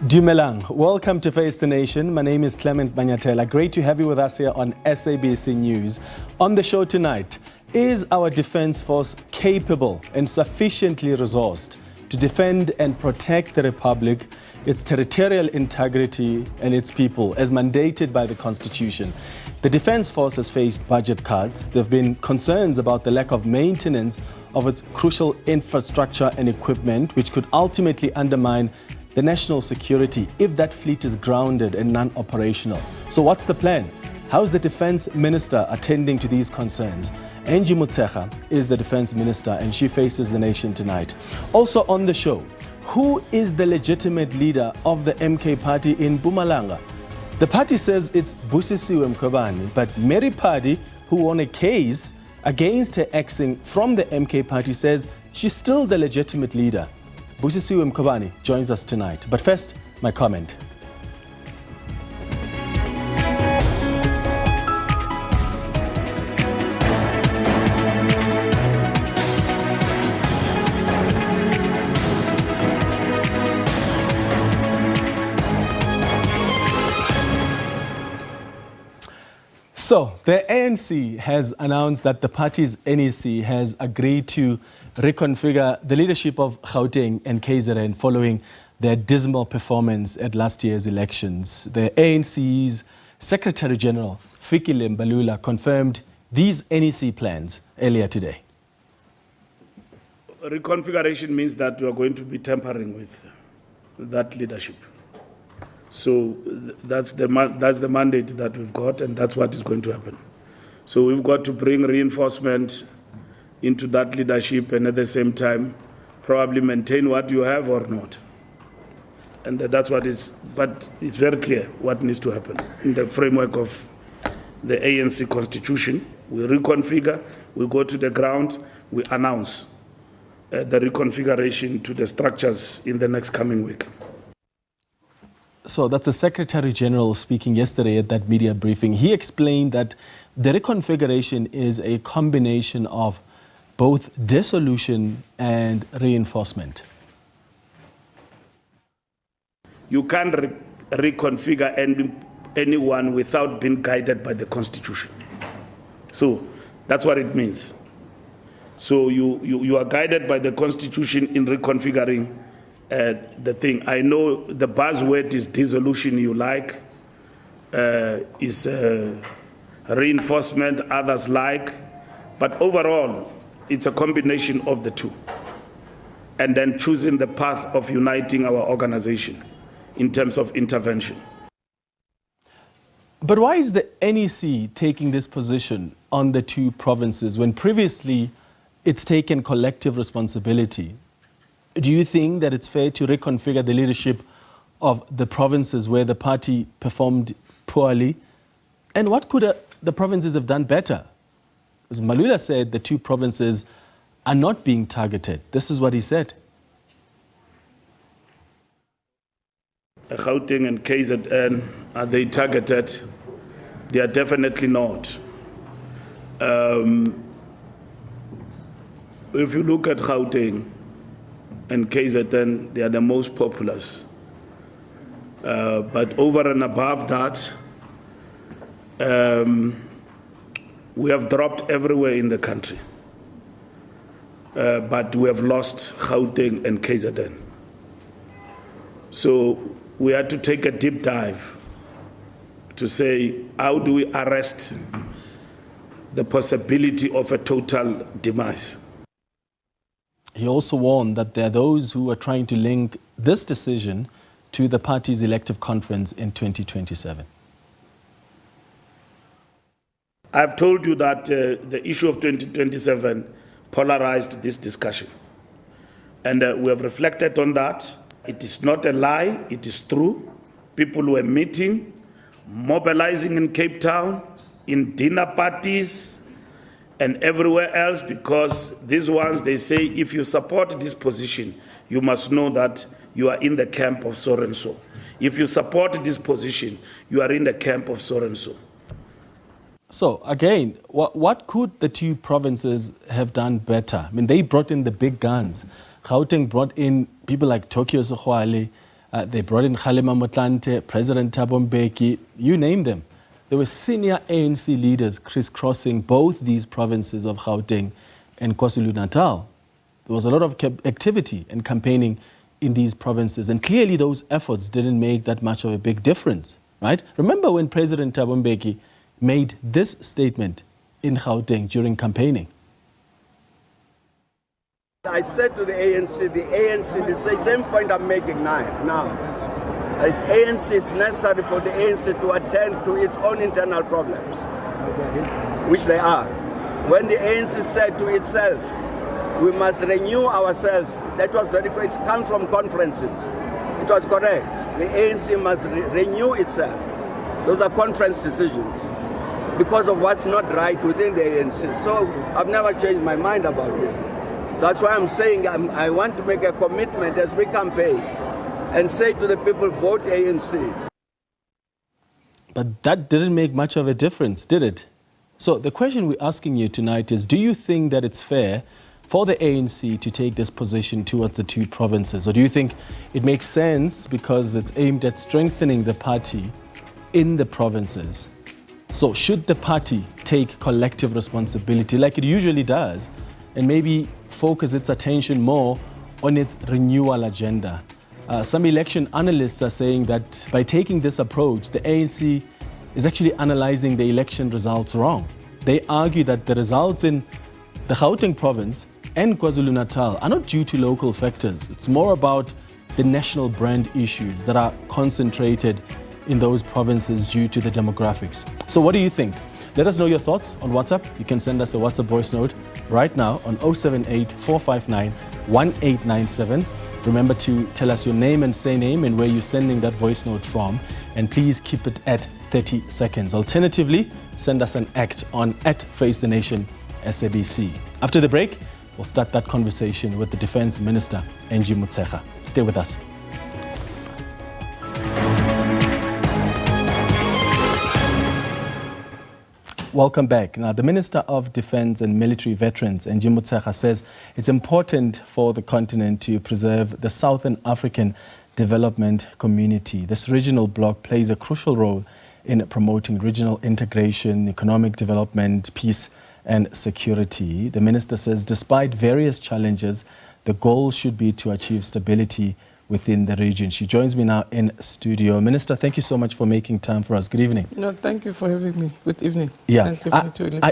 Dumelang, welcome to Face the Nation. My name is Clement Banyatela. Great to have you with us here on SABC News. On the show tonight, is our defense force capable and sufficiently resourced to defend and protect the Republic, its territorial integrity and its people as mandated by the Constitution? The defense force has faced budget cuts. There have been concerns about the lack of maintenance of its crucial infrastructure and equipment, which could ultimately undermine the national security if that fleet is grounded and non-operational. So what's the plan? How is the defense minister attending to these concerns? Angie is the defense minister and she faces the nation tonight. Also on the show, who is the legitimate leader of the MK party in Mpumalanga? The party says it's Busisiwe Mkhwebane, but Mary Phadi, who won a case against her exing from the MK party, says she's still the legitimate leader. Busisiwe Mkhwebane joins us tonight. But first, my comment. So, the ANC has announced that the party's NEC has agreed to reconfigure the leadership of Gauteng and KZN following their dismal performance at last year's elections. The ANC's Secretary General, Fikile Mbalula, confirmed these NEC plans earlier today. Reconfiguration means that we are going to be tampering with that leadership. So that's the mandate that we've got, and that's what is going to happen. So we've got to bring reinforcement into that leadership and at the same time probably maintain what you have or not. And that's what is, but it's very clear what needs to happen. In the framework of the ANC constitution, we reconfigure, we go to the ground, we announce the reconfiguration to the structures in the next coming week. So that's the Secretary General speaking yesterday at that media briefing. He explained that the reconfiguration is a combination of both dissolution and reinforcement. You can't reconfigure anyone without being guided by the Constitution. So that's what it means. So you are guided by the Constitution in reconfiguring the thing. I know the buzzword is dissolution, you like, is reinforcement, others like, but overall, it's a combination of the two. And then choosing the path of uniting our organization in terms of intervention. But why is the NEC taking this position on the two provinces when previously it's taken collective responsibility? Do you think that it's fair to reconfigure the leadership of the provinces where the party performed poorly? And what could the provinces have done better? As Malula said, the two provinces are not being targeted. This is what he said. Gauteng and KZN, are they targeted? They are definitely not. If you look at Gauteng and KZN, they are the most populous. But over and above that, we have dropped everywhere in the country. But we have lost Gauteng and KZN. So we had to take a deep dive to say, how do we arrest the possibility of a total demise? He also warned that there are those who are trying to link this decision to the party's elective conference in 2027. I've told you that the issue of 2027 polarized this discussion. And we have reflected on that. It is not a lie, it is true. People were meeting, mobilizing in Cape Town, in dinner parties, and everywhere else, because these ones, they say, if you support this position, you must know that you are in the camp of so and so. If you support this position, you are in the camp of so and so. So again, what could the two provinces have done better? I mean, they brought in the big guns. Gauteng brought in people like Tokyo Sehwale, They brought in Kgalema Motlanthe, President Thabo Mbeki, you name them. There were senior ANC leaders crisscrossing both these provinces of Gauteng and KwaZulu-Natal. There was a lot of activity and campaigning in these provinces, and clearly those efforts didn't make that much of a big difference, right? Remember when President Thabo Mbeki made this statement in Gauteng during campaigning? I said to the ANC, the same point I'm making now. If ANC is necessary for the ANC to attend to its own internal problems, which they are. When the ANC said to itself, we must renew ourselves, that was very good. It comes from conferences. It was correct. The ANC must renew itself. Those are conference decisions because of what's not right within the ANC. So I've never changed my mind about this. That's why I'm saying I want to make a commitment as we campaign and say to the people, vote ANC. But that didn't make much of a difference, did it? So the question we're asking you tonight is, do you think that it's fair for the ANC to take this position towards the two provinces? Or do you think it makes sense because it's aimed at strengthening the party in the provinces? So should the party take collective responsibility like it usually does and maybe focus its attention more on its renewal agenda? Some election analysts are saying that by taking this approach, the ANC is actually analyzing the election results wrong. They argue that the results in the Gauteng province and KwaZulu-Natal are not due to local factors. It's more about the national brand issues that are concentrated in those provinces due to the demographics. So what do you think? Let us know your thoughts on WhatsApp. You can send us a WhatsApp voice note right now on 078 459 1897. Remember to tell us your name and surname and where you're sending that voice note from. And please keep it at 30 seconds. Alternatively, send us an act on @FaceTheNation SABC. After the break, we'll start that conversation with the Defense Minister, Angie. Stay with us. Welcome back. Now, the Minister of Defense and Military Veterans, Angie, says it's important for the continent to preserve the Southern African development community. This regional bloc plays a crucial role in promoting regional integration, economic development, peace and security. The Minister says despite various challenges, the goal should be to achieve stability within the region. She joins me now in studio. Minister, thank you so much for making time for us. Good evening. No, thank you for having me. Good evening. Yeah,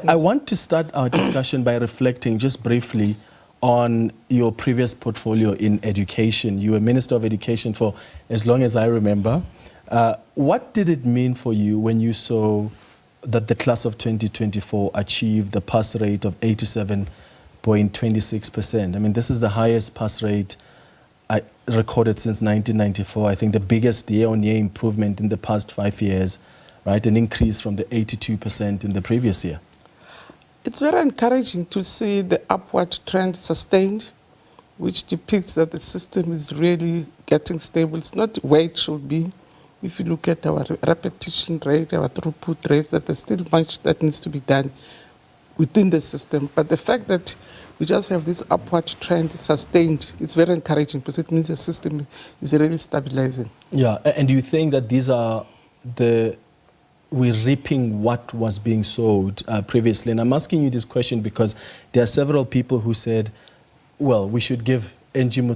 I want to start our discussion by reflecting just briefly on your previous portfolio in education. You were Minister of Education for as long as I remember. What did it mean for you when you saw that the class of 2024 achieved the pass rate of 87.26%? I mean, this is the highest pass rate I recorded since 1994. I think the biggest year-on-year improvement in the past 5 years, right? An increase from the 82% in the previous year. It's very encouraging to see the upward trend sustained, which depicts that the system is really getting stable. It's not where it should be. If you look at our repetition rate, our throughput rates, that there's still much that needs to be done within the system. But the fact that we just have this upward trend sustained, it's very encouraging because it means the system is really stabilizing. Yeah, and do you think that these are we're reaping what was being sowed previously? And I'm asking you this question because there are several people who said, well, we should give Angie, who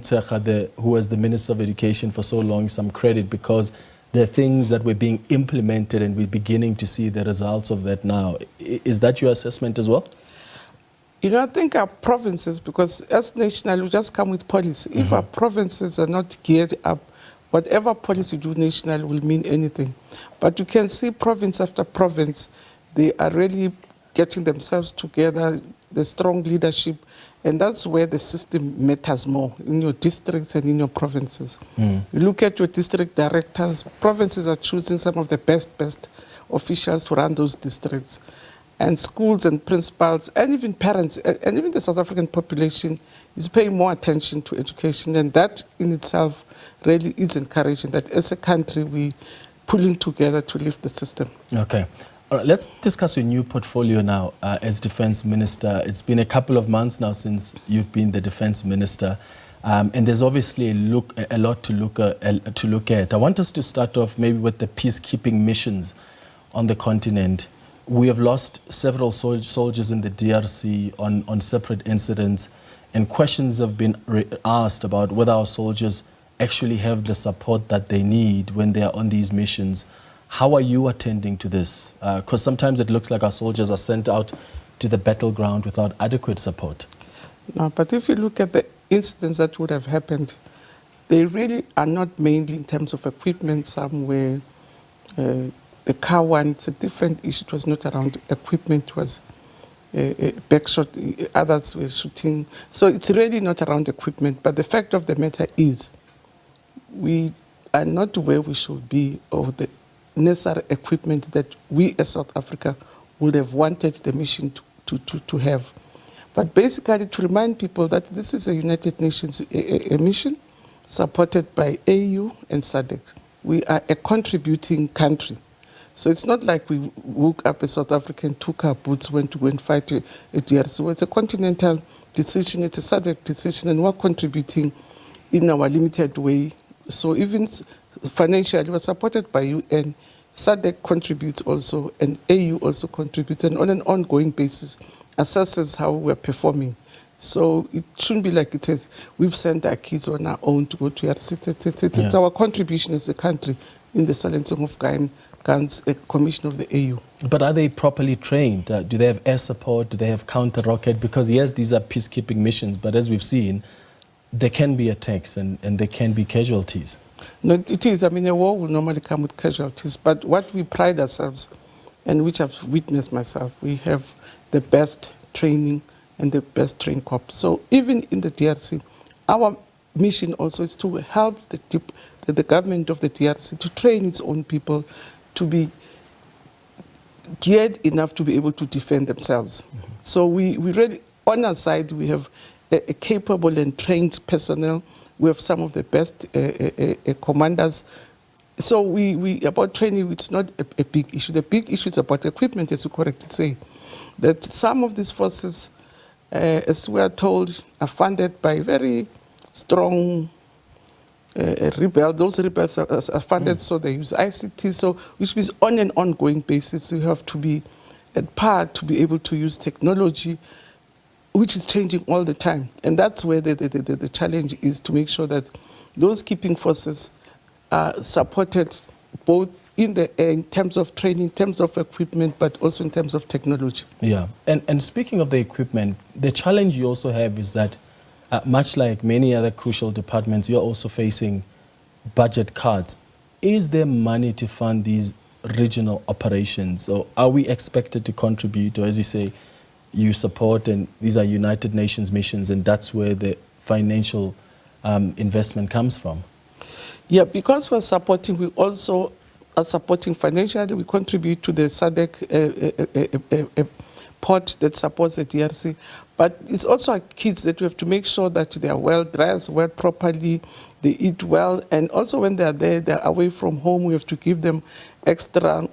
was the Minister of Education for so long, some credit because there are things that were being implemented and we're beginning to see the results of that now. Is that your assessment as well? You know, I think our provinces, because as national, we just come with policy. If our provinces are not geared up, whatever policy you do national will mean anything. But you can see province after province, they are really getting themselves together, the strong leadership, and that's where the system matters more, in your districts and in your provinces. You look at your district directors, provinces are choosing some of the best officials to run those districts. And schools and principals and even parents and even the South African population is paying more attention to education, and that in itself really is encouraging that as a country we're pulling together to lift the system. Okay. All right, let's discuss your new portfolio now as Defense Minister. It's been a couple of months now since you've been the Defense Minister. And there's obviously a lot to look at. I want us to start off maybe with the peacekeeping missions on the continent. We have lost several soldiers in the DRC on separate incidents, and questions have been asked about whether our soldiers actually have the support that they need when they are on these missions. How are you attending to this? Because sometimes it looks like our soldiers are sent out to the battleground without adequate support. No, but if you look at the incidents that would have happened, they really are not mainly in terms of equipment. Some were the car one, it's a different issue. It was not around equipment, it was a backshot, others were shooting. So it's really not around equipment. But the fact of the matter is, we are not where we should be, or the necessary equipment that we as South Africa would have wanted the mission to have. But basically, to remind people that this is a United Nations a mission supported by AU and SADC. We are a contributing country. So it's not like we woke up as South Africa and took our boots, went to go and fight a DRC. So it's a continental decision, it's a SADC decision, and we're contributing in our limited way. So even financially, we're supported by UN. SADC contributes also, and AU also contributes, and on an ongoing basis assesses how we're performing. So it shouldn't be like it is, we've sent our kids on our own to go to DRC. It's our contribution as a country in the silencing of guns, a commission of the AU. But are they properly trained? Do they have air support? Do they have counter-rocket? Because yes, these are peacekeeping missions, but as we've seen, there can be attacks and there can be casualties. No, it is. I mean, a war will normally come with casualties, but what we pride ourselves, and which I've witnessed myself, we have the best training and the best trained corps. So even in the DRC, our mission also is to help the government of the DRC to train its own people to be geared enough to be able to defend themselves. Mm-hmm. So we really, on our side, we have a capable and trained personnel. We have some of the best commanders. So we about training, it's not a big issue. The big issue is about equipment, as you correctly say. That some of these forces, as we are told, are funded by very strong rebels. Those rebels are funded, so they use ICT, so which means on an ongoing basis, you have to be at par to be able to use technology, which is changing all the time. And that's where the challenge is, to make sure that those keeping forces are supported both in terms of training, in terms of equipment, but also in terms of technology. Yeah, and speaking of the equipment, the challenge you also have is that much like many other crucial departments, you're also facing budget cuts. Is there money to fund these regional operations? Or are we expected to contribute, or as you say, you support, and these are United Nations missions, and that's where the financial investment comes from? Yeah, because we're supporting, we also are supporting financially. We contribute to the SADC pot that supports the DRC. But it's also our kids that we have to make sure that they are well dressed, well properly, they eat well, and also when they are there, they're away from home, we have to give them extra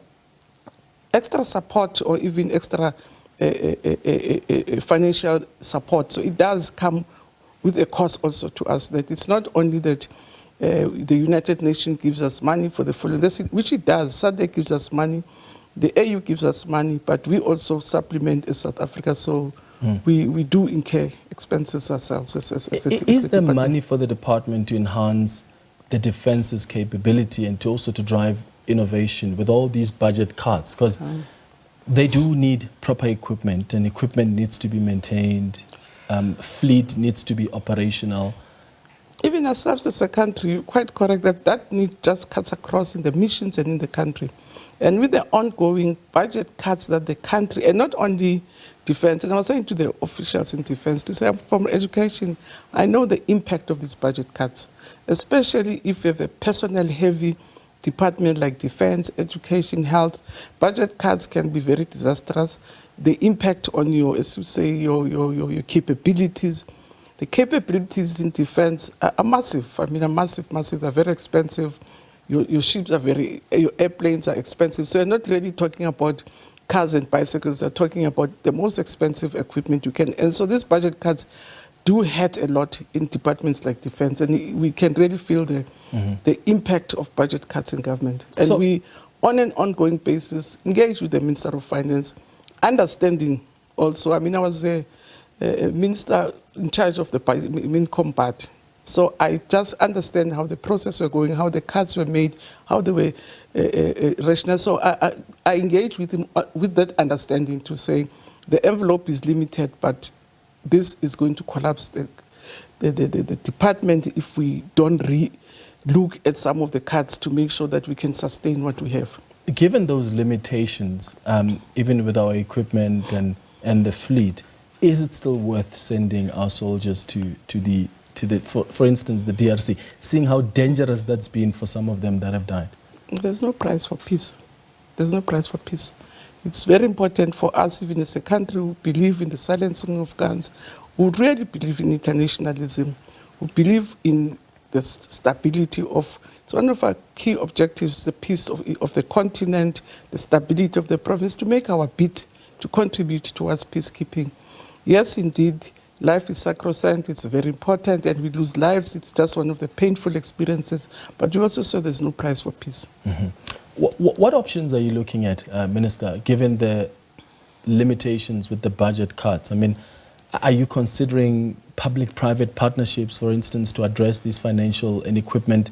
support, or even extra financial support. So it does come with a cost also to us, that it's not only that the United Nations gives us money for the following, which it does. SADC gives us money, the AU gives us money, but we also supplement as South Africa, so we do incur expenses ourselves. Is there money for the department to enhance the defense's capability and to also to drive innovation with all these budget cuts? Because they do need proper equipment, and equipment needs to be maintained, fleet needs to be operational. Even ourselves as a country, you're quite correct that need just cuts across in the missions and in the country. And with the ongoing budget cuts that the country, and not only defense, and I was saying to the officials in defense, to say from education, I know the impact of these budget cuts, especially if you have a personnel-heavy department like defense, education, health. Budget cuts can be very disastrous. The impact on your, as you say, your capabilities. The capabilities in defense are massive. I mean, are massive. They're very expensive. Your ships are your airplanes are expensive. So you're not really talking about cars and bicycles. You're talking about the most expensive equipment you can. And so these budget cuts do hurt a lot in departments like defense, and we can really feel the impact of budget cuts in government. And So- we, on an ongoing basis, engage with the Minister of Finance, understanding also. I mean, I was a minister in charge of the Mincombat, so I just understand how the process were going, how the cuts were made, how they were rational. So I engage with him with that understanding to say the envelope is limited, but this is going to collapse the department if we don't look at some of the cuts to make sure that we can sustain what we have. Given those limitations, even with our equipment and the fleet, is it still worth sending our soldiers to for instance, the DRC, seeing how dangerous that's been for some of them that have died? There's no price for peace. There's no price for peace. It's very important for us, even as a country, who believe in the silencing of guns, who really believe in internationalism, who believe in the stability of, it's one of our key objectives, the peace of the continent, the stability of the province, to make our bit to contribute towards peacekeeping. Yes, indeed, life is sacrosanct, it's very important, and we lose lives. It's just one of the painful experiences, but we also saw there's no price for peace. Mm-hmm. What options are you looking at, Minister, given the limitations with the budget cuts? I mean, are you considering public-private partnerships, for instance, to address these financial and equipment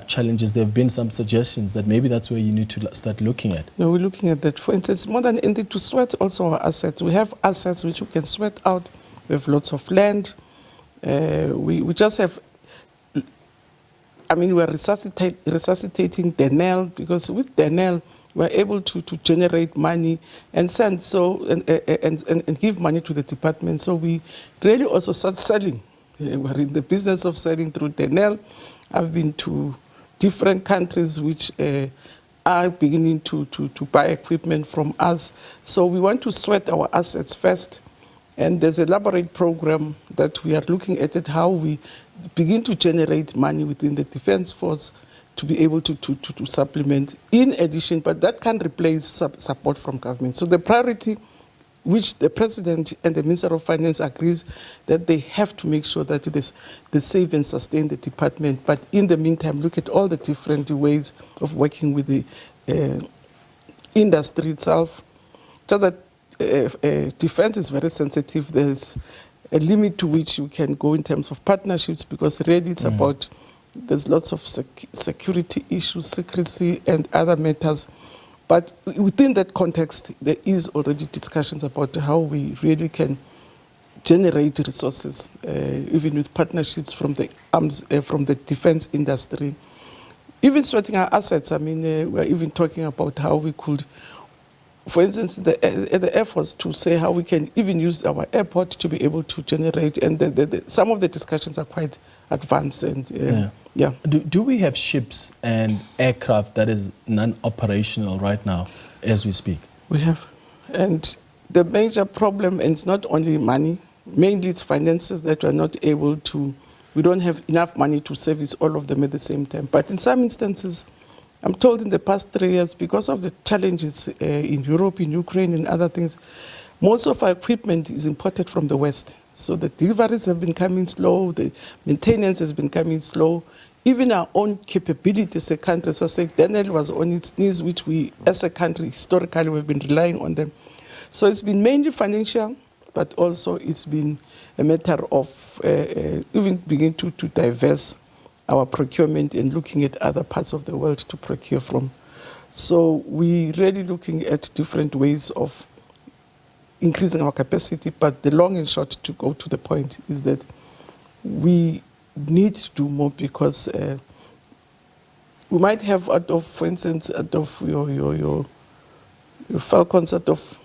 challenges? There have been some suggestions that maybe that's where you need to start looking at. No, we're looking at that. For instance, more than anything, to sweat also our assets. We have assets which we can sweat out. We have lots of land. We just have, I mean, we're resuscitating Denel, because with Denel, we're able to generate money and send and give money to the department. So we really also start selling. We're in the business of selling through Denel. I've been to different countries which are beginning to buy equipment from us. So we want to sweat our assets first. And there's a elaborate program that we are looking at how we begin to generate money within the Defence Force to be able to supplement in addition, but that can replace support from government. So the priority, which the President and the Minister of Finance agrees, that they have to make sure that they save and sustain the department, but in the meantime, look at all the different ways of working with the industry itself, so that defense is very sensitive. There's a limit to which you can go in terms of partnerships, because really it's about, there's lots of security issues, secrecy and other matters. But within that context, there is already discussions about how we really can generate resources, even with partnerships from the arms, from the defense industry. Even sweating our assets, I mean, we're even talking about how we could, for instance, the Air Force, to say how we can even use our airport to be able to generate, and some of the discussions are quite advanced. And yeah. Do we have ships and aircraft that is non-operational right now as we speak? We have. And the major problem, and it's not only money, mainly it's finances, that we're not able to, we don't have enough money to service all of them at the same time. But in some instances, I'm told in the past 3 years, because of the challenges in Europe, in Ukraine and other things, most of our equipment is imported from the West. So the deliveries have been coming slow, the maintenance has been coming slow. Even our own capability as a country, as I said, Denel was on its knees, which we, as a country, historically, we've been relying on them. So it's been mainly financial, but also it's been a matter of even beginning to diverse our procurement and looking at other parts of the world to procure from. So we're really looking at different ways of increasing our capacity, but the long and short, to go to the point, is that we need to do more, because we might have out of, for instance, out of your Falcons, out of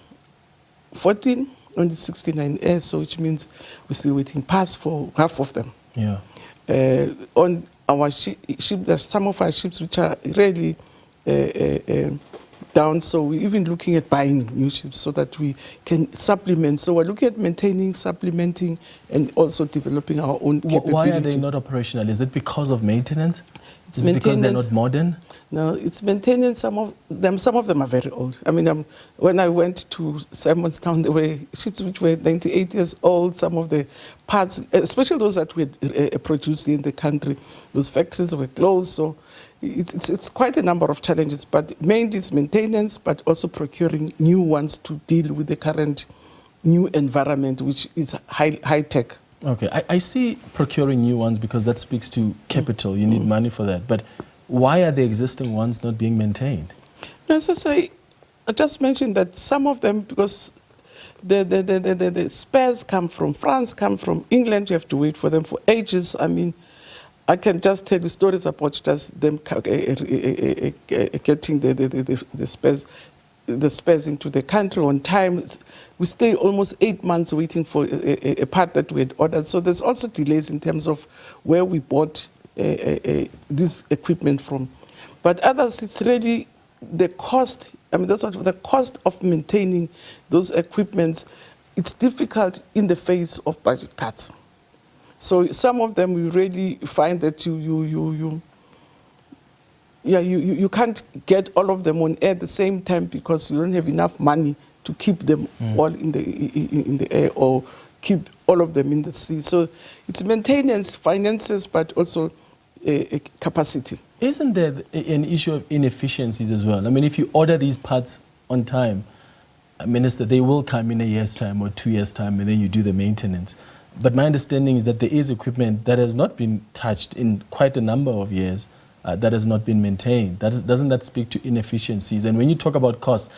14, only 69 airs, so which means we're still waiting pass for half of them. Yeah. On our ship, there's some of our ships which are really down, so we're even looking at buying new ships so that we can supplement. So we're looking at maintaining, supplementing, and also developing our own capability. Why are they not operational? Is it because of maintenance? It's Is it because they're not modern? No, it's maintenance. Some of them are very old. I mean, when I went to Simonstown, there were ships which were 98 years old. Some of the parts, especially those that were produced in the country, those factories were closed. So it's quite a number of challenges, but mainly it's maintenance, but also procuring new ones to deal with the current new environment, which is high tech. Okay, I see procuring new ones because that speaks to capital. You need money for that. But why are the existing ones not being maintained? As I say, I just mentioned that some of them, because the spares come from France, come from England, you have to wait for them for ages. I mean, I can just tell you stories about just them getting the spares into the country on time. We stay almost 8 months waiting for a part that we had ordered. So there's also delays in terms of where we bought this equipment from. But others, it's really the cost. I mean, that's what the cost of maintaining those equipments. It's difficult in the face of budget cuts. So some of them we really find that you can't get all of them on air at the same time because you don't have enough money to keep them all in the air or keep all of them in the sea. So it's maintenance, finances, but also capacity. Isn't there an issue of inefficiencies as well? I mean, if you order these parts on time, Minister, they will come in a year's time or 2 years' time, and then you do the maintenance. But my understanding is that there is equipment that has not been touched in quite a number of years that has not been maintained. Doesn't that speak to inefficiencies? And when you talk about costs,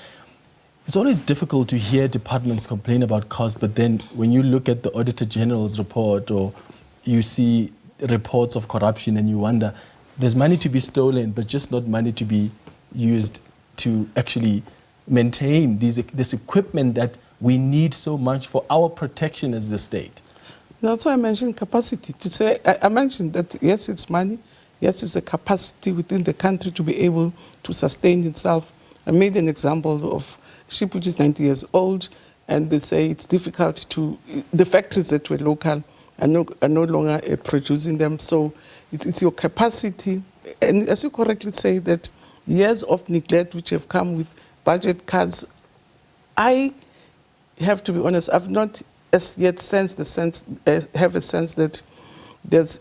it's always difficult to hear departments complain about costs, but then when you look at the Auditor General's report or you see reports of corruption and you wonder, there's money to be stolen, but just not money to be used to actually maintain this equipment that we need so much for our protection as the state. That's why I mentioned capacity. To say, I mentioned that yes, it's money, yes, it's a capacity within the country to be able to sustain itself. I made an example of a ship which is 90 years old, and they say it's difficult to, the factories that were local are no longer producing them. So it's your capacity. And as you correctly say, that years of neglect which have come with budget cuts, I have to be honest, I've not as yet have a sense that there's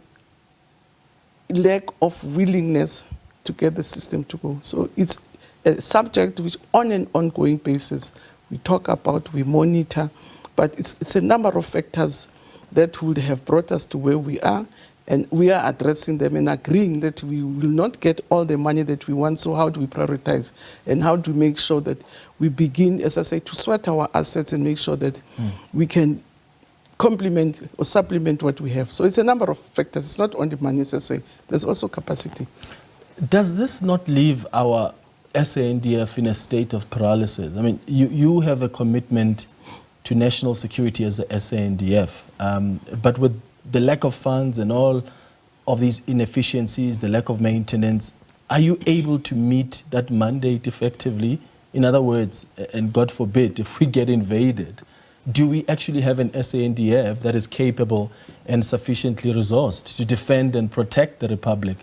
lack of willingness to get the system to go. So it's a subject which on an ongoing basis we talk about, we monitor, but it's a number of factors that would have brought us to where we are, and we are addressing them and agreeing that we will not get all the money that we want. So how do we prioritize, and how do we make sure that we begin, as I say, to sweat our assets and make sure that we can complement or supplement what we have. So it's a number of factors. It's not only money, as I say. There's also capacity. Does this not leave our SANDF in a state of paralysis? I mean, you have a commitment to national security as the SANDF, but with the lack of funds and all of these inefficiencies, the lack of maintenance, are you able to meet that mandate effectively? In other words, and God forbid, if we get invaded, do we actually have an SANDF that is capable and sufficiently resourced to defend and protect the Republic?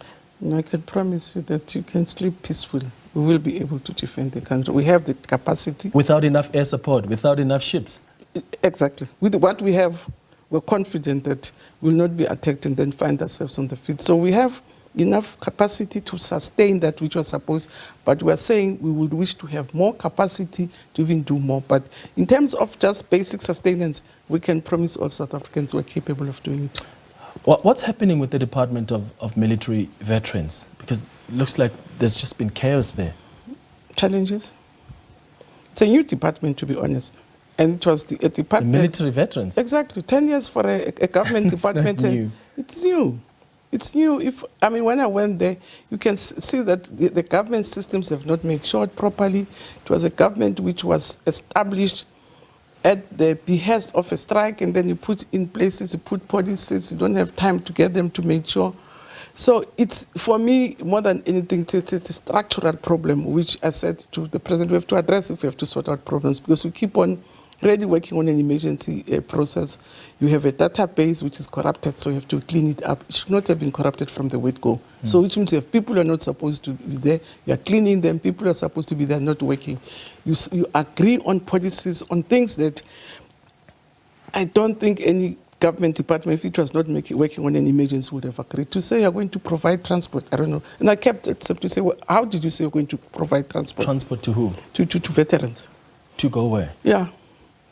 I can promise you that you can sleep peacefully. We will be able to defend the country. We have the capacity. Without enough air support, without enough ships? Exactly. With what we have, we're confident that we'll not be attacked and then find ourselves on the field. So we have enough capacity to sustain that which was supposed, but we're saying we would wish to have more capacity to even do more. But in terms of just basic sustenance, we can promise all South Africans we're capable of doing it. What's happening with the Department of Military Veterans? Because it looks like there's just been chaos there. Challenges? It's a new department, to be honest. And it was a department... The military veterans? Exactly. 10 years for a government department. It's not new. It's new. It's new. When I went there, you can see that the government systems have not made sure properly. It was a government which was established at the behest of a strike, and then you put in places, you put policies, you don't have time to get them to make sure. So it's, for me, more than anything, it's a structural problem, which I said to the President, we have to address if we have to sort out problems, because we keep on really working on an emergency process. You have a database which is corrupted, so you have to clean it up. It should not have been corrupted from the word-go. So which means if people are not supposed to be there, you are cleaning them, people are supposed to be there, not working. You agree on policies, on things that I don't think any government department, if it was not working on an emergency, would have agreed to say you're going to provide transport. I don't know. And I kept it except to say, well, how did you say you're going to provide transport? Transport to who? To veterans. To go where? Yeah.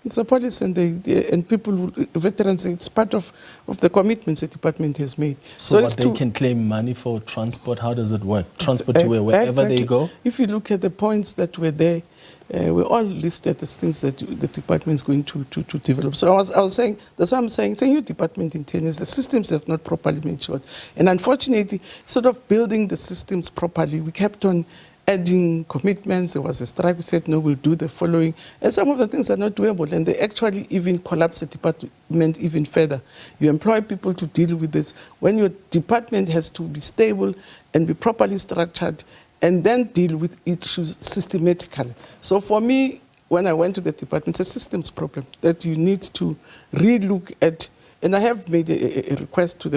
It's a policy, and people, veterans, it's part of the commitments the department has made. So what, they can claim money for transport? How does it work? Transport to wherever exactly. they go? If you look at the points that were there, we all listed as things that the department is going to develop. So I was saying, that's what I'm saying, it's a new department in 10 years. The systems have not properly matured. And unfortunately, sort of building the systems properly, we kept on adding commitments. There was a strike. We said, no, we'll do the following. And some of the things are not doable. And they actually even collapse the department even further. You employ people to deal with this. When your department has to be stable and be properly structured and then deal with issues systematically. So for me, when I went to the department, it's a systems problem that you need to relook at. And I have made a request to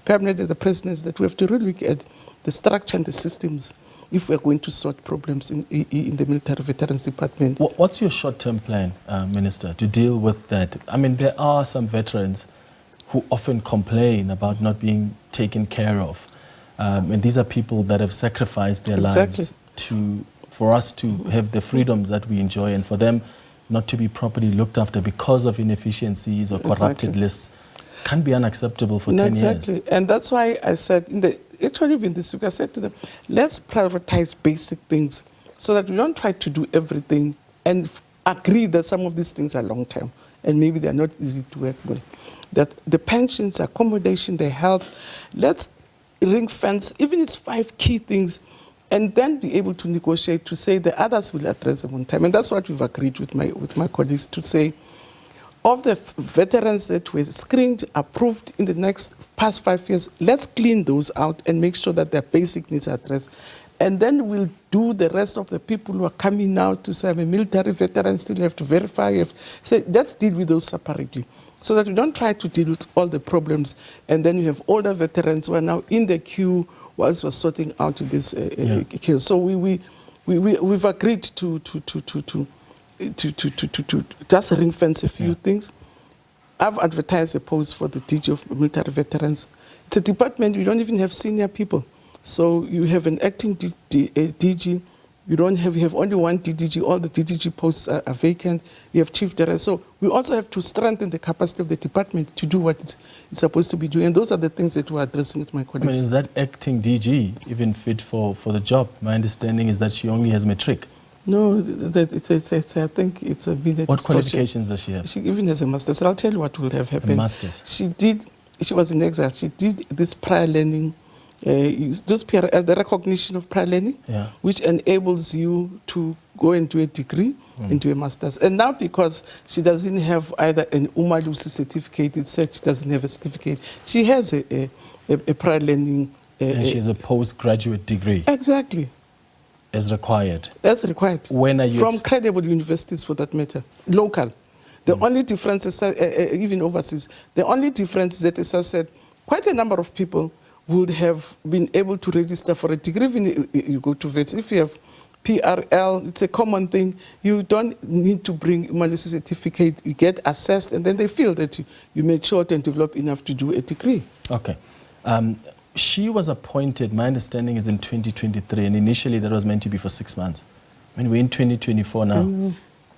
Cabinet and the President that we have to relook at the structure and the systems if we're going to sort problems in the military veterans department. What's your short-term plan, Minister, to deal with that? I mean, there are some veterans who often complain about not being taken care of. And these are people that have sacrificed their lives for us to have the freedoms that we enjoy, and for them not to be properly looked after because of inefficiencies or corrupted lists can be unacceptable for 10 years. And that's why I said, actually even this week, I said to them, let's prioritize basic things so that we don't try to do everything and agree that some of these things are long-term and maybe they're not easy to work with. That the pensions, accommodation, the health, let's ring fence, even it's 5 key things, and then be able to negotiate to say the others will address them on time. And that's what we've agreed with my colleagues to say, of the veterans that were screened, approved in the past 5 years, let's clean those out and make sure that their basic needs are addressed. And then we'll do the rest of the people who are coming now to say, I'm a military veteran, still have to verify. So let's deal with those separately so that we don't try to deal with all the problems. And then you have older veterans who are now in the queue whilst we're sorting out this case. So we've agreed to just ring fence a few things. I've advertised a post for the DG of military veterans. It's a department, we don't even have senior people. So you have an acting DG, you have only one DDG, all the DDG posts are vacant, you have chief director. So we also have to strengthen the capacity of the department to do what it's supposed to be doing. And those are the things that we're addressing with my colleagues. I mean, is that acting DG even fit for the job? My understanding is that she only has matric. No, I think it's a bit. What qualifications does she have? She even has a master's. So I'll tell you what will have happened. A master's. She was in exile. She did this prior learning, the recognition of prior learning, which enables you to go and do a degree and do a master's. And now because she doesn't have either an uMalusi certificate, it said she doesn't have a certificate, she has a prior learning. And she has a postgraduate degree. Exactly. As required? As required. When are you... From credible universities, for that matter. Local. The only difference is, even overseas, the only difference is that, as I said, quite a number of people would have been able to register for a degree. Even you go to VETS, if you have PRL, it's a common thing. You don't need to bring uMalusi certificate. You get assessed, and then they feel that you matured and developed enough to do a degree. Okay. She was appointed, my understanding is in 2023, and initially that was meant to be for 6 months. I mean, we're in 2024 now. In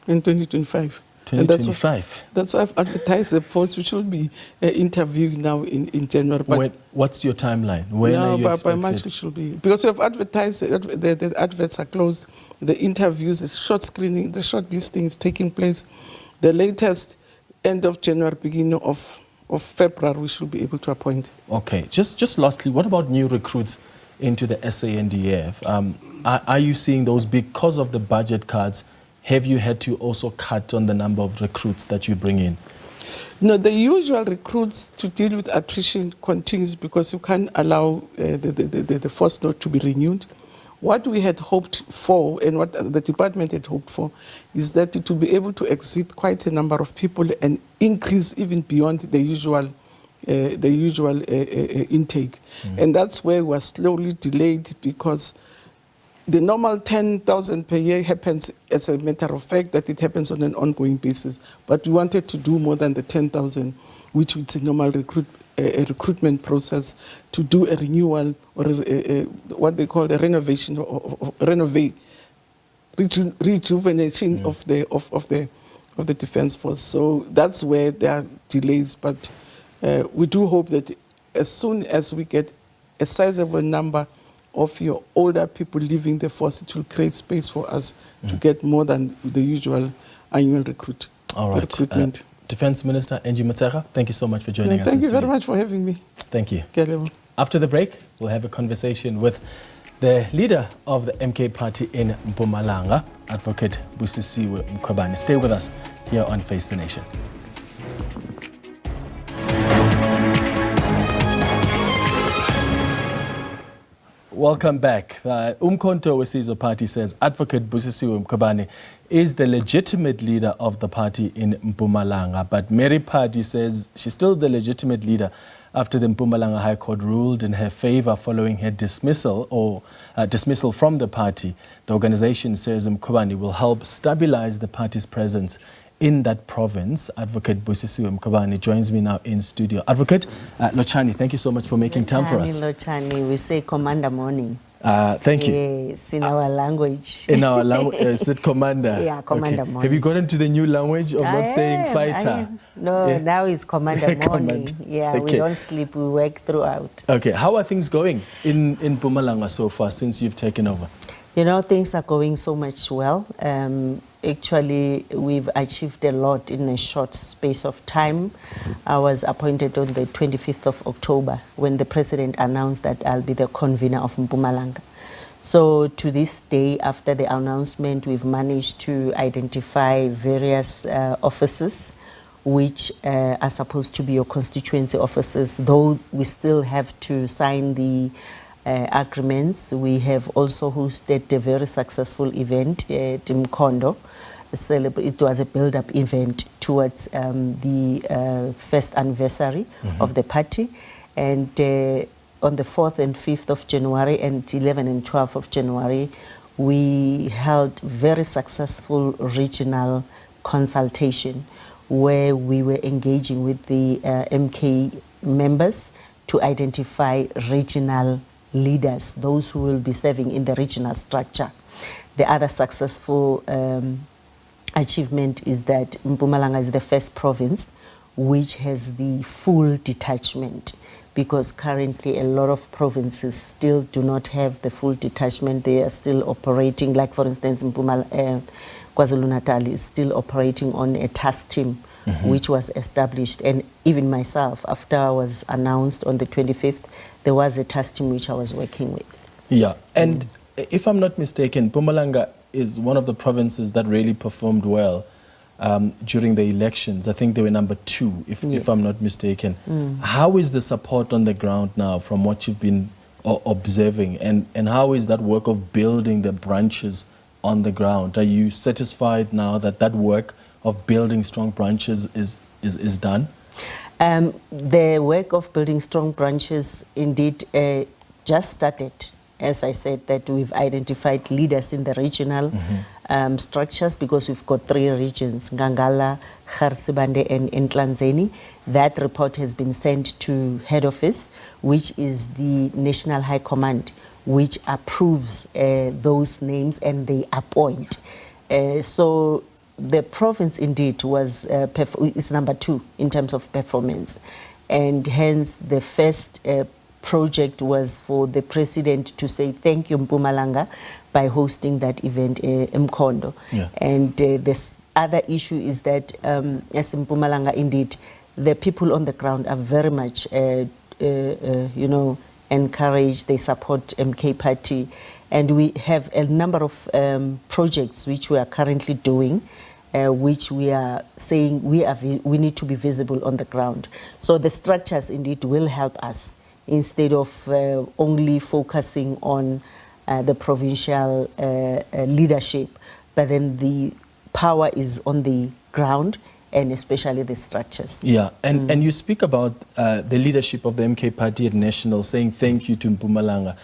2025. 2025. That's why I've advertised the post, which will be interviewed now in January. But what's your timeline? When are you expected? By March it should be. Because we have advertised, the adverts are closed, the interviews, the short screening, the short listing is taking place. The latest end of January, beginning of February, we should be able to appoint. Okay. Just lastly, what about new recruits into the SANDF? Are you seeing those because of the budget cuts? Have you had to also cut on the number of recruits that you bring in? No, the usual recruits to deal with attrition continues because you can't allow the force not to be renewed. What we had hoped for and what the department had hoped for is that it will be able to exceed quite a number of people and increase even beyond the usual intake. And that's where we're slowly delayed, because the normal 10,000 per year happens as a matter of fact, that it happens on an ongoing basis. But we wanted to do more than the 10,000, which is a normal recruitment process, to do a renewal or what they call a renovation or rejuvenation of the defense force. So that's where there are delays. But we do hope that as soon as we get a sizable number of your older people leaving the force, it will create space for us to get more than the usual annual recruitment. Defense Minister Angie, thank you so much for joining us. Thank you very much for having me. Thank you. Kelebo. After the break, we'll have a conversation with the leader of the MK party in Mpumalanga, Advocate Busisiwe Mkhwebane. Stay with us here on Face the Nation. Welcome back. uMkhonto weSizwe party says Advocate Busisiwe Mkhwebane is the legitimate leader of the party in Mpumalanga, but Mary Phadi says she's still the legitimate leader after the Mpumalanga High Court ruled in her favor following her dismissal from the party. The organization says Mkhwebane will help stabilize the party's presence in that province. Advocate Busisiwe Mkhwebane joins me now in studio. Advocate Lochani, thank you so much for making time for us. Lochani, we say commander morning. Thank you. Yes, in our language. In our language, is it commander? Yeah, commander morning. Have you gotten to the new language of not saying fighter? No, yeah. Now it's commander morning. Yeah, okay. We don't sleep, we work throughout. Okay, how are things going in Mpumalanga so far since you've taken over? You know, things are going so much well. Actually, we've achieved a lot in a short space of time. I was appointed on the 25th of October when the president announced that I'll be the convener of Mpumalanga. So to this day, after the announcement, we've managed to identify various offices which are supposed to be your constituency offices, though we still have to sign the agreements. We have also hosted a very successful event at uMkhonto. It was a build-up event towards the first anniversary of the party. And on the 4th and 5th of January and 11th and 12th of January, we held very successful regional consultation where we were engaging with the MK members to identify regional leaders, those who will be serving in the regional structure. The other successful achievement is that Mpumalanga is the first province which has the full detachment, because currently a lot of provinces still do not have the full detachment. They are still operating, like for instance KwaZulu-Natal is still operating on a task team which was established. And even myself, after I was announced on the 25th, there was a task team which I was working with. Yeah, and if I'm not mistaken, Mpumalanga is one of the provinces that really performed well during the elections. I think they were number 2, if I'm not mistaken. How is the support on the ground now from what you've been observing, and how is that work of building the branches on the ground? Are you satisfied now that that work of building strong branches is done? The work of building strong branches indeed just started. As I said, that we've identified leaders in the regional structures, because we've got 3 regions, Ngangala, Garsibande and Ntlangeni. That report has been sent to head office, which is the National High Command, which approves those names and they appoint. So the province indeed was is number 2 in terms of performance, and hence the first project was for the president to say thank you Mpumalanga by hosting that event in uMkhonto. And this other issue is that as in Mpumalanga, indeed the people on the ground are very much encouraged. They support MK party, and we have a number of projects which we are currently doing, which we are saying we need to be visible on the ground. So the structures indeed will help us, instead of only focusing on the provincial leadership, but then the power is on the ground, and especially the structures. Yeah, and you speak about the leadership of the MK party at national, saying thank you to Mpumalanga.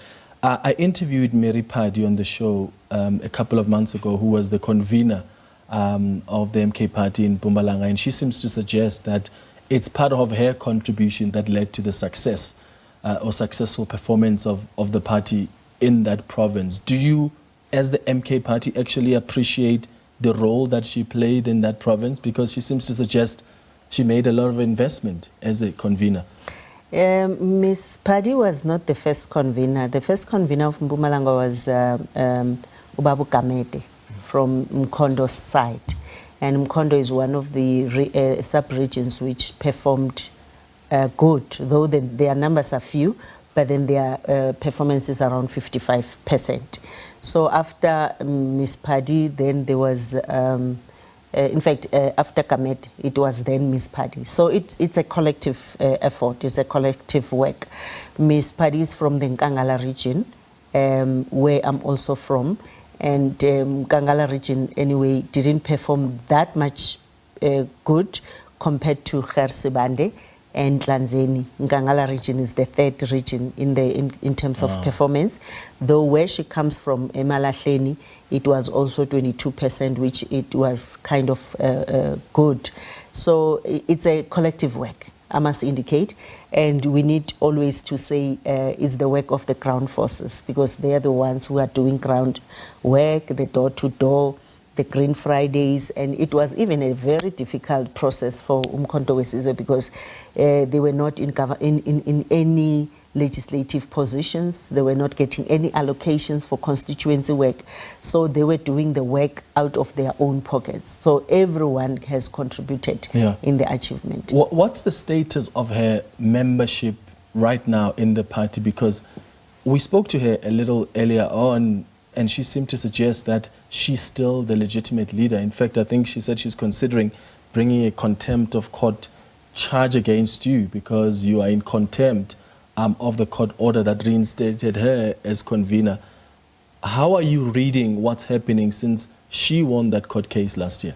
I interviewed Mary Phadi on the show a couple of months ago, who was the convener of the MK party in Mpumalanga, and she seems to suggest that it's part of her contribution that led to the success or successful performance of the party in that province. Do you, as the MK party, actually appreciate the role that she played in that province? Because she seems to suggest she made a lot of investment as a convener. Ms. Phadi was not the first convener. The first convener of Mpumalanga was Ubabu Kamete from uMkhonto's side. And uMkhonto is one of the sub-regions which performed good, though their numbers are few, but then their performance is around 55%. So after Ms. Phadi, then there was, in fact, after Kamete, it was then Ms. Phadi. So it's a collective effort, it's a collective work. Ms. Phadi is from the Nkangala region, where I'm also from. And Nkangala region, anyway, didn't perform that much good compared to Gersibande and Tlanzeni. Nkangala region is the third region in terms of performance, though where she comes from, Emalahleni, it was also 22%, which it was kind of good. So it's a collective work, I must indicate, and we need always to say is the work of the ground forces, because they are the ones who are doing ground work, the door-to-door, the Green Fridays, and it was even a very difficult process for uMkhonto weSizwe, because they were not in any legislative positions, they were not getting any allocations for constituency work, so they were doing the work out of their own pockets. So everyone has contributed in the achievement. What's the status of her membership right now in the party? Because we spoke to her a little earlier on, and she seemed to suggest that she's still the legitimate leader. In fact, I think she said she's considering bringing a contempt of court charge against you because you are in contempt of the court order that reinstated her as convener. How are you reading what's happening since she won that court case last year?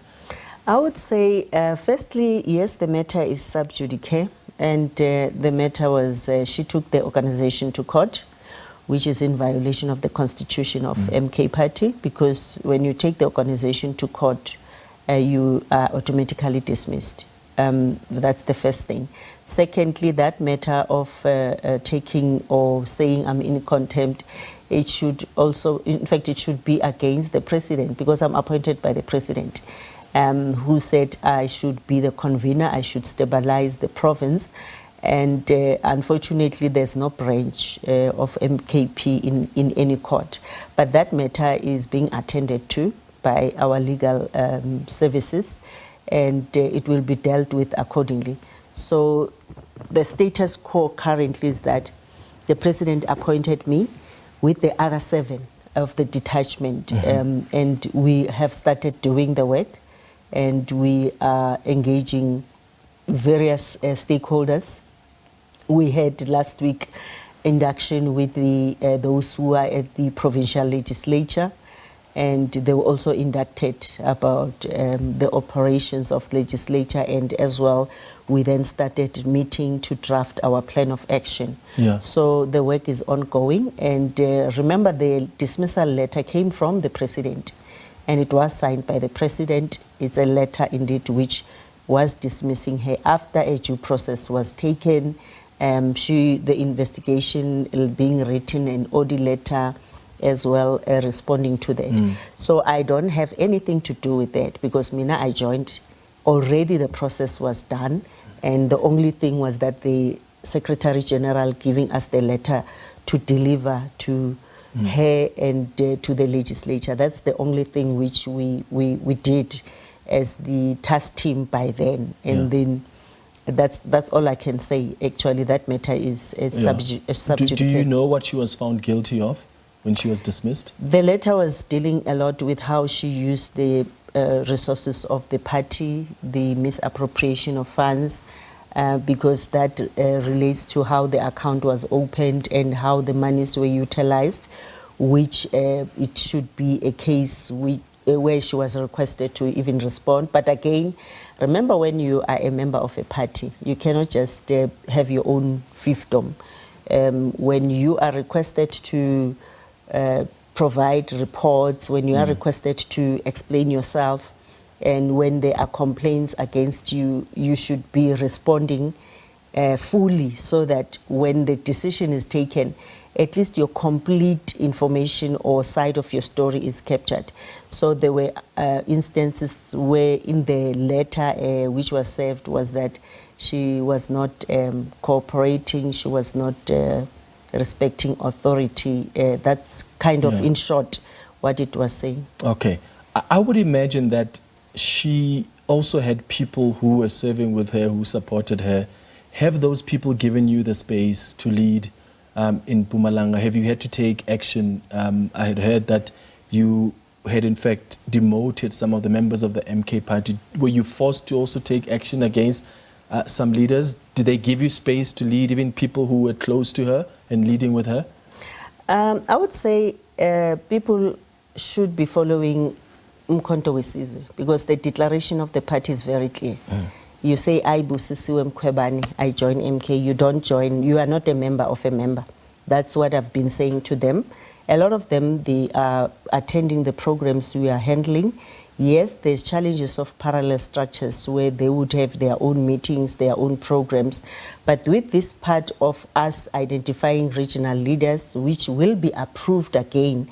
I would say, firstly, yes, the matter is sub judice, and the matter was she took the organization to court, which is in violation of the constitution of MK Party, because when you take the organization to court, you are automatically dismissed. That's the first thing. Secondly, that matter of taking or saying I'm in contempt, it should also, in fact, it should be against the president, because I'm appointed by the president, who said I should be the convener, I should stabilize the province. And unfortunately, there's no branch of MKP in any court. But that matter is being attended to by our legal services, and it will be dealt with accordingly. So the status quo currently is that the president appointed me with the other 7 of the detachment, and we have started doing the work, and we are engaging various stakeholders. We had last week induction with those who are at the provincial legislature, and they were also inducted about the operations of legislature, and as well we then started meeting to draft our plan of action. So the work is ongoing, and remember the dismissal letter came from the president, and it was signed by the president. It's a letter indeed which was dismissing her after a due process was taken. The investigation being written, an audit letter as well, responding to that. So I don't have anything to do with that, because I joined, already the process was done, and the only thing was that the Secretary General giving us the letter to deliver to her and to the legislature. That's the only thing which we did as the task team by then, and then that's all I can say. Actually, that matter is sub judice. Do you know what she was found guilty of when she was dismissed? The letter was dealing a lot with how she used the resources of the party, the misappropriation of funds, because that relates to how the account was opened and how the monies were utilized, which it should be a case where she was requested to even respond. But again, remember, when you are a member of a party, you cannot just have your own fiefdom. When you are requested to provide reports, when you are requested to explain yourself, and when there are complaints against you, you should be responding fully, so that when the decision is taken, at least your complete information or side of your story is captured. So there were instances where in the letter which was served was that she was not cooperating, she was not respecting authority. That's kind of, in short, what it was saying. Okay. I would imagine that she also had people who were serving with her, who supported her. Have those people given you the space to lead in Mpumalanga? Have you had to take action? I had heard that you had in fact demoted some of the members of the MK party. Were you forced to also take action against some leaders? Did they give you space to lead even people who were close to her and leading with her? I would say people should be following uMkhonto weSizwe, because the declaration of the party is very clear. You say, I Busisiwe Mkhwebane, I join MK. You don't join, you are not a member of a member. That's what I've been saying to them. A lot of them, they are attending the programs we are handling. Yes, there's challenges of parallel structures where they would have their own meetings, their own programs. But with this part of us identifying regional leaders, which will be approved again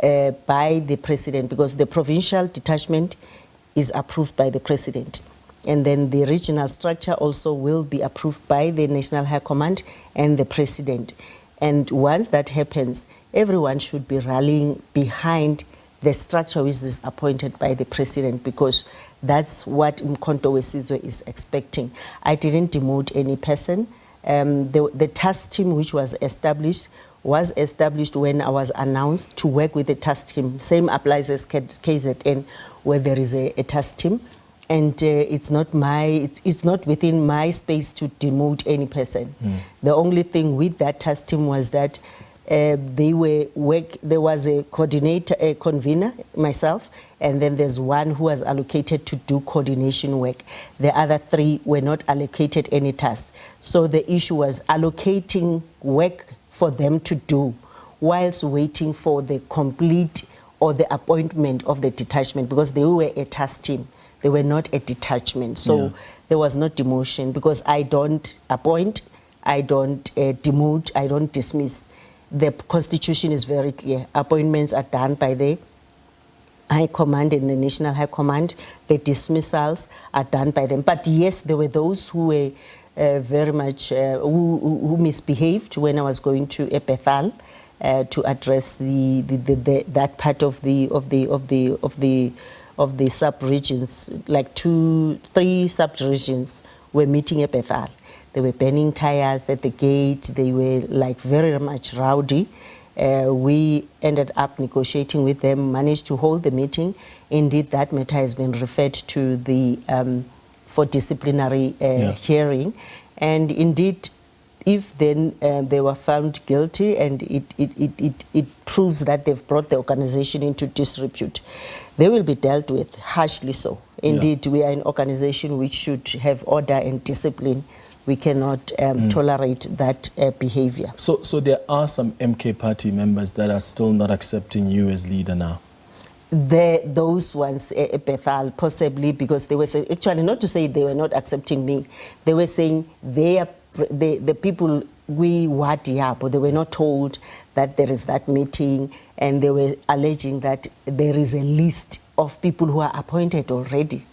by the president, because the provincial detachment is approved by the president. And then the regional structure also will be approved by the National High Command and the president. And once that happens, everyone should be rallying behind the structure which is appointed by the president, because that's what uMkhonto weSizwe is expecting. I didn't demote any person. The task team which was established when I was announced to work with the task team. Same applies as KZN, where there is a task team. And it's not within my space to demote any person. The only thing with that task team was that there was a coordinator, a convener, myself, and then there's one who was allocated to do coordination work. The other three were not allocated any task. So the issue was allocating work for them to do whilst waiting for the complete or the appointment of the detachment, because they were a task team. They were not a detachment. So there was no demotion, because I don't appoint, I don't demote, I don't dismiss. The constitution is very clear. Appointments are done by the High Command and the National High Command. The dismissals are done by them. But yes, there were those who were very much, who misbehaved when I was going to Bethal to address that part of the sub-regions. Like 2-3 sub-regions were meeting at Bethal. They were burning tires at the gate. They were like very much rowdy. We ended up negotiating with them, managed to hold the meeting. Indeed, that matter has been referred to the for disciplinary hearing. And indeed, if then they were found guilty and it proves that they've brought the organization into disrepute, they will be dealt with harshly so. Indeed, we are an organization which should have order and discipline. We cannot tolerate that behavior. So there are some MK party members that are still not accepting you as leader now? Those ones, Bethal, possibly, because they were saying, actually not to say they were not accepting me, they were saying the people we but they were not told that there is that meeting, and they were alleging that there is a list of people who are appointed already,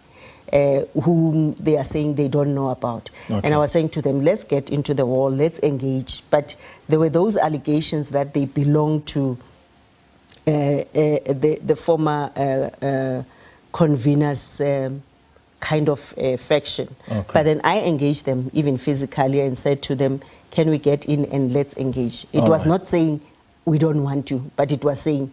whom they are saying they don't know about. Okay. And I was saying to them, let's get into the wall, let's engage. But there were those allegations that they belong to the former conveners kind of faction. Okay. But then I engaged them even physically and said to them, can we get in and let's engage? It was not saying we don't want to, but it was saying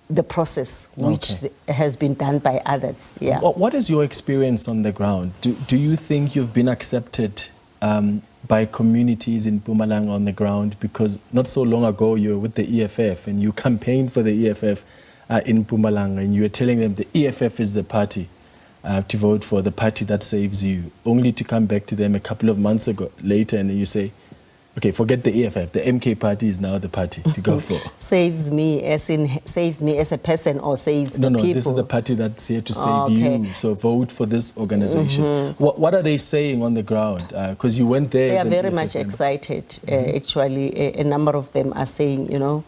the process which has been done by others. Yeah. What is your experience on the ground? Do you think you've been accepted by communities in Mpumalanga on the ground? Because not so long ago you were with the EFF and you campaigned for the EFF in Mpumalanga, and you were telling them the EFF is the party to vote for, the party that saves you, only to come back to them a couple of months later and then you say, okay, forget the EFF, the MK party is now the party to go for. Saves me as a person, or saves the people? No, this is the party that's here to save you, so vote for this organization. What are they saying on the ground? Because you went there. They are very much excited. Actually, a number of them are saying, you know,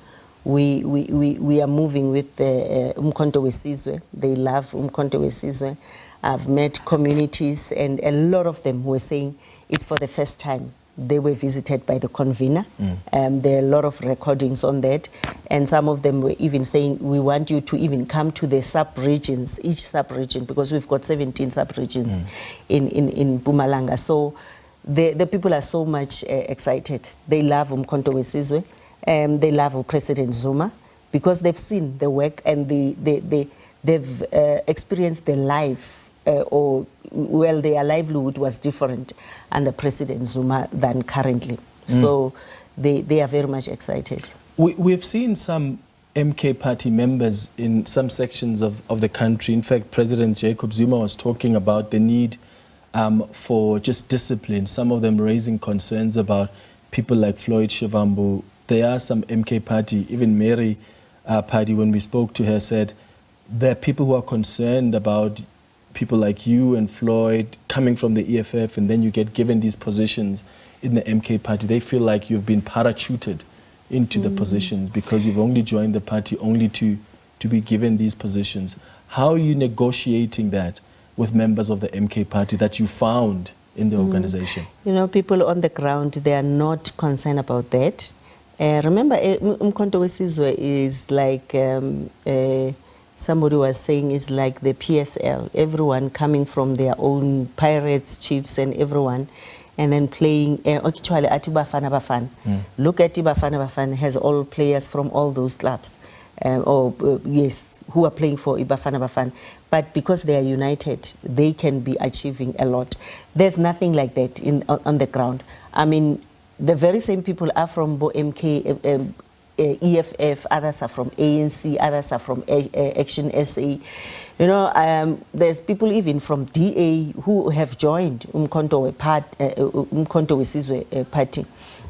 we are moving with the uMkhonto weSizwe. They love uMkhonto weSizwe. I've met communities, and a lot of them were saying it's for the first time they were visited by the convener. There are a lot of recordings on that, and some of them were even saying, we want you to even come to the sub-regions, each sub-region, because we've got 17 sub-regions in Mpumalanga. So the people are so much excited. They love uMkhonto weSizwe. They love President Zuma because they've seen the work, and they've experienced the life, their livelihood was different under President Zuma than currently. So they are very much excited. We've seen some MK party members in some sections of the country. In fact, President Jacob Zuma was talking about the need for just discipline, some of them raising concerns about people like Floyd Shivambu. There are some MK party, even Mary Phadi, when we spoke to her, said there are people who are concerned about people like you and Floyd coming from the EFF, and then you get given these positions in the MK party. They feel like you've been parachuted into the positions because you've only joined the party only to be given these positions. How are you negotiating that with members of the MK party that you found in the organization? You know, people on the ground, they are not concerned about that. Remember, uMkhonto weSizwe is like, somebody was saying, is like the PSL. Everyone coming from their own pirates, chiefs, and everyone, and then playing. Actually, at Bafana Bafana. Look at Bafana Bafana has all players from all those clubs, who are playing for Bafana Bafana. But because they are united, they can be achieving a lot. There's nothing like that on the ground. I mean, the very same people are from MK, EFF, others are from ANC, others are from Action SA. You know, there's people even from DA who have joined uMkhonto weSizwe party.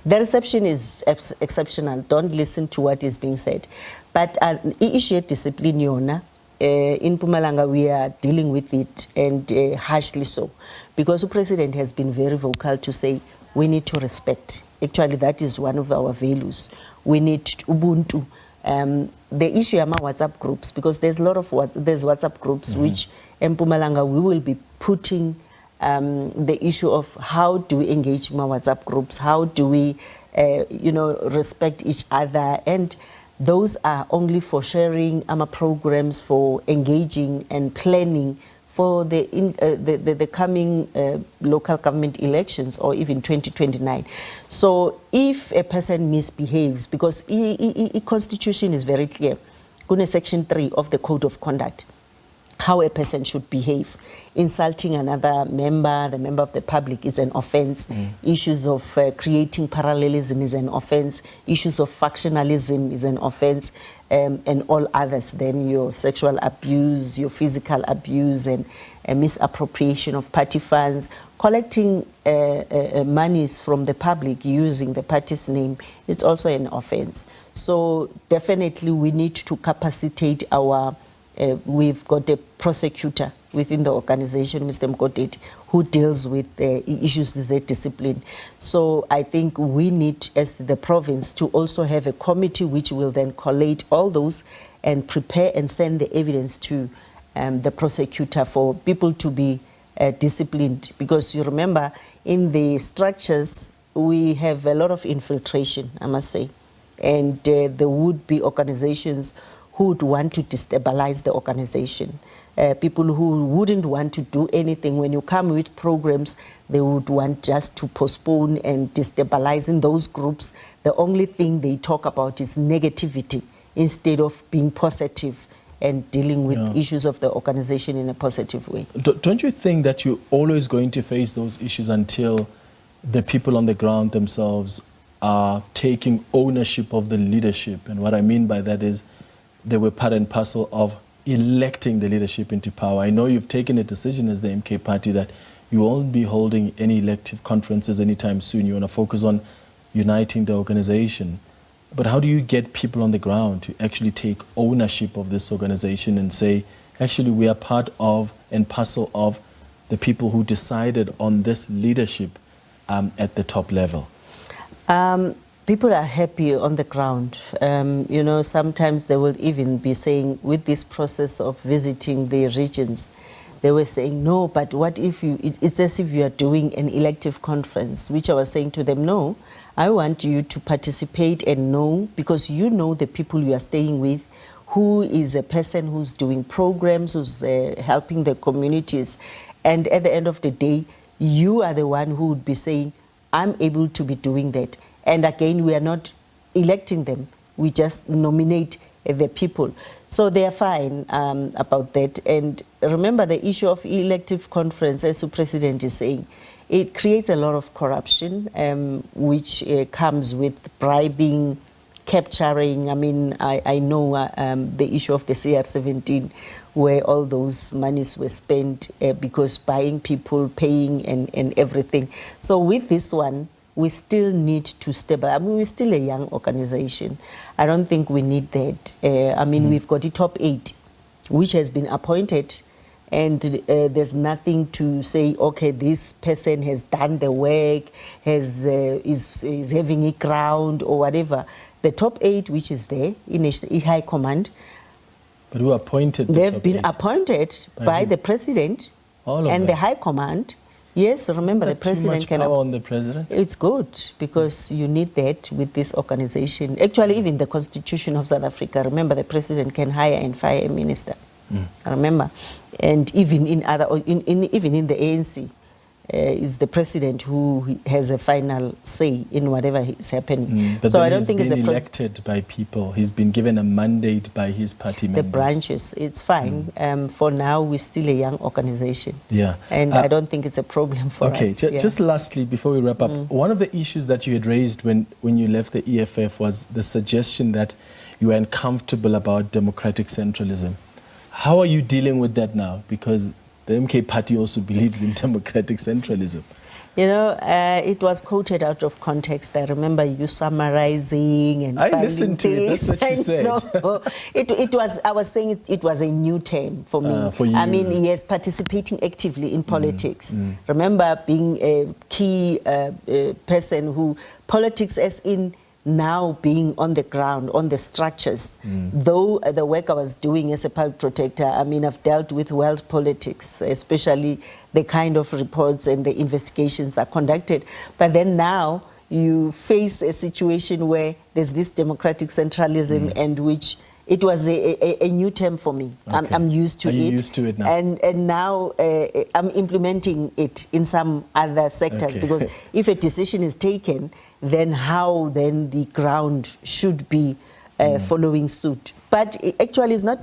The reception is exceptional. Don't listen to what is being said. But issue discipline, yona, in Mpumalanga we are dealing with it, and harshly so, because the president has been very vocal to say we need to respect. Actually, that is one of our values. We need Ubuntu. The issue among WhatsApp groups, because there's a lot of there's WhatsApp groups which in Mpumalanga we will be putting the issue of how do we engage in our WhatsApp groups, how do we, respect each other, and those are only for sharing programs, for engaging and planning for the coming local government elections, or even 2029. So if a person misbehaves, because the Constitution is very clear, Section 3 of the Code of Conduct, how a person should behave. Insulting another member, the member of the public, is an offense. Issues of creating parallelism is an offense. Issues of factionalism is an offense, and all others. Then your sexual abuse, your physical abuse, and misappropriation of party funds, collecting monies from the public using the party's name, it's also an offense. So definitely we need to capacitate our we've got a prosecutor within the organization, Mr. Mkhwebane, who deals with issues of discipline. So I think we need, as the province, to also have a committee which will then collate all those and prepare and send the evidence to the prosecutor for people to be disciplined. Because you remember, in the structures, we have a lot of infiltration, I must say. And there would be organizations who would want to destabilize the organization. People who wouldn't want to do anything. When you come with programs, they would want just to postpone and destabilize in those groups. The only thing they talk about is negativity instead of being positive and dealing with issues of the organization in a positive way. Don't you think that you're always going to face those issues until the people on the ground themselves are taking ownership of the leadership. And what I mean by that is they were part and parcel of electing the leadership into power. I know you've taken a decision as the MK party that you won't be holding any elective conferences anytime soon. You want to focus on uniting the organization. But how do you get people on the ground to actually take ownership of this organization and say, actually, we are part of and parcel of the people who decided on this leadership at the top level? People are happy on the ground. You know, sometimes they will even be saying, with this process of visiting the regions, they were saying, no, but what if you, it's as if you are doing an elective conference, which I was saying to them, no, I want you to participate and know, because you know the people you are staying with, who is a person who's doing programs, who's helping the communities. And at the end of the day, you are the one who would be saying, I'm able to be doing that. And again, we are not electing them. We just nominate the people. So they are fine about that. And remember the issue of elective conference, as the president is saying, it creates a lot of corruption, which comes with bribing, capturing. I mean, I know the issue of the CR17, where all those monies were spent because buying people, paying and everything. So with this one, we still need to stabilize. I mean, we're still a young organization. I don't think we need that. I mean, we've got the top 8, which has been appointed, and there's nothing to say, okay, this person has done the work, is having a ground or whatever. The top 8, which is there in High Command, but who appointed? They've been appointed by the president and the High Command. Yes, remember the president can power on the president. It's good because you need that with this organization. Actually, even the Constitution of South Africa, remember the president can hire and fire a minister. Remember, and even in other, even in the ANC, is the president who has a final say in whatever is happening. But so I don't think he's been elected by people. He's been given a mandate by his party members. The branches, it's fine. For now, we're still a young organization. Yeah, and I don't think it's a problem for us. Okay, just lastly, before we wrap up, one of the issues that you had raised when you left the EFF was the suggestion that you were uncomfortable about democratic centralism. How are you dealing with that now? Because the MK party also believes in democratic centralism. You know, it was quoted out of context. I remember you summarizing and I listened to it. That's what you said. No, it was. I was saying it was a new term for me. For you. I mean, yes, participating actively in politics. Remember being a key person who politics, as in now being on the ground, on the structures. Though the work I was doing as a public protector, I mean, I've dealt with world politics, especially the kind of reports and the investigations are conducted. But then now you face a situation where there's this democratic centralism and which it was a new term for me. Okay. I'm used to it. Are you used to it now? And now I'm implementing it in some other sectors because if a decision is taken, then how then the ground should be following suit. But actually it's not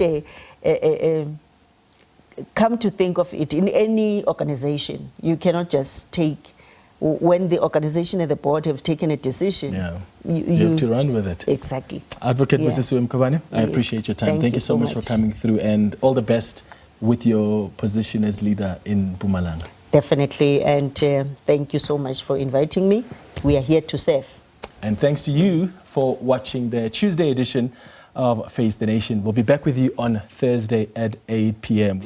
come to think of it, in any organization, you cannot just take, when the organization and the board have taken a decision, you have to run with it. Exactly. Advocate Busisiwe Mkhwebane, I appreciate your time. Thank you so much for coming through, and all the best with your position as leader in Mpumalanga. Definitely, and thank you so much for inviting me. We are here to serve. And thanks to you for watching the Tuesday edition of Face the Nation. We'll be back with you on Thursday at 8 p.m.